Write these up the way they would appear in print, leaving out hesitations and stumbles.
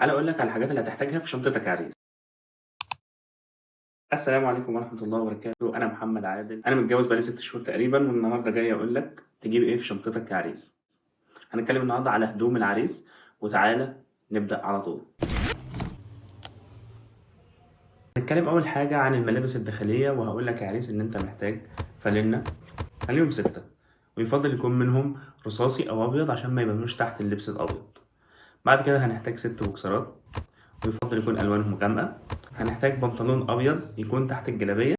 تعالَ أقول لك على الحاجات اللي هتحتاجها في شنطتك يا عريس. السلام عليكم ورحمة الله وبركاته، أنا محمد عادل، أنا متجوز بقى لي 6 شهور تقريبًا، والنهارده جاي أقول لك تجيب إيه في شنطتك يا عريس. هنتكلم النهارده على هدوم العريس، وتعالَ نبدأ على طول. هنتكلم أول حاجة عن الملابس الداخلية، وهاقول لك يا عريس إن أنت محتاج فانلة، خليهم 6، ويفضل يكون منهم رصاصي أو أبيض عشان ما يبانوش تحت اللبس الأبيض. بعد كده هنحتاج 6 بوكسرات، ويفضل يكون ألوانهم غامقة. هنحتاج بنطلون أبيض يكون تحت الجلابية،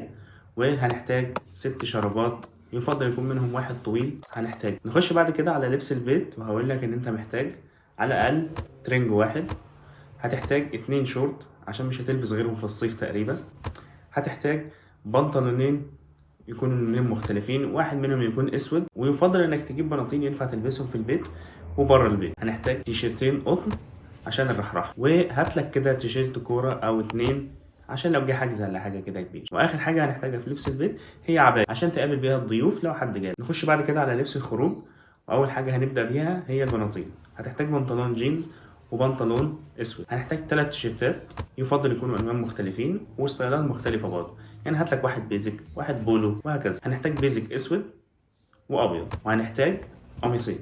وهنحتاج 6 شرابات يفضل يكون منهم واحد طويل. هنحتاج نخش بعد كده على لبس البيت، وهقول لك ان انت محتاج على الاقل ترنج واحد. هتحتاج 2 شورت عشان مش هتلبس غيرهم في الصيف تقريبا. هتحتاج بنطلونين يكونوا لونين مختلفين، واحد منهم يكون اسود، ويفضل انك تجيب بناطيل ينفع تلبسهم في البيت وبره البيت. هنحتاج تيشيرتين قطن عشان الرحراح، وهاتلك كده تيشيرت كوره او 2 عشان لو جه حجز ولا حاجه كده كبير. واخر حاجه هنحتاجها في لبس البيت هي عبايه عشان تقابل بيها الضيوف لو حد جاي. نخش بعد كده على لبس الخروج، واول حاجه هنبدا بيها هي البناطيل. هتحتاج بنطلون جينز وبنطلون اسود. هنحتاج 3 تيشيرتات يفضل يكونوا الوان مختلفين وستايلات مختلفه برضه، يعني هاتلك واحد بيزك واحد بولو وهكذا. هنحتاج بيزك اسود وابيض، وهنحتاج قميصين.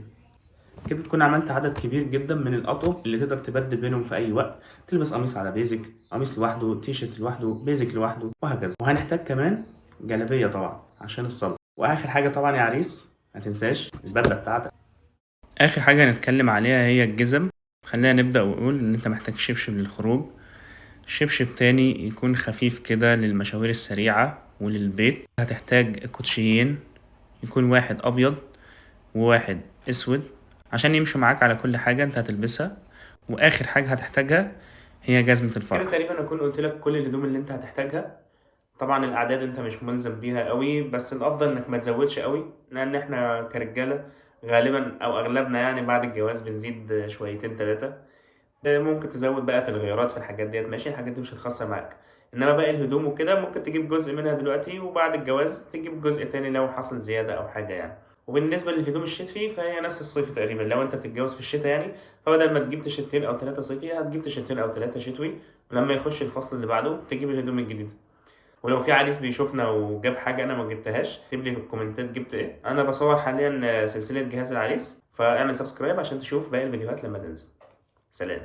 كده تكون عملت عدد كبير جدا من الاطقم اللي تقدر تبدل بينهم في اي وقت، تلبس قميص على بيزك، قميص لوحده، تيشيرت لوحده، بيزك لوحده، وهكذا. وهنحتاج كمان جلابيه طبعا عشان الصلاه. واخر حاجه طبعا يا عريس ما تنساش البدله بتاعتك. اخر حاجه هنتكلم عليها هي الجزم. خلينا نبدا ونقول ان انت محتاج شبشب للخروج، شبشب تاني يكون خفيف كده للمشاوير السريعه وللبيت. هتحتاج كوتشيين، يكون واحد ابيض وواحد اسود عشان يمشوا معاك على كل حاجة انت هتلبسها. واخر حاجة هتحتاجها هي جزمة الفرح. كده تقريبا اكون قلت لك كل الهدوم اللي انت هتحتاجها. طبعا الاعداد انت مش ملزم بيها قوي، بس الافضل انك ما تزودش قوي، لان احنا كرجالة غالبا او اغلبنا يعني بعد الجواز بنزيد شويتين 3. ممكن تزود بقى في الغيارات في الحاجات ديت، ماشي، الحاجات دي مش هتخسر معاك. انما باقي الهدوم وكده ممكن تجيب جزء منها دلوقتي، وبعد الجواز تجيب جزء تاني لو حصل زيادة او حاجة يعني. وبالنسبة للهدوم الشتوي فهي نفس الصيفي تقريبا، لو انت بتتجوز في الشتاء يعني، فبدل ما تجيب تيشرتين او 3 صيفي هتجيب تيشرتين او 3 شتوي، ولما يخش الفصل اللي بعده تجيب الهدوم الجديدة. ولو في عريس بيشوفنا وجاب حاجة انا ما جبتهاش اكتب لي في الكومنتات جبت ايه. انا بصور حاليا سلسلة جهاز العريس، فاعمل سبسكرايب عشان تشوف باقي الفيديوهات لما تنزل. سلام.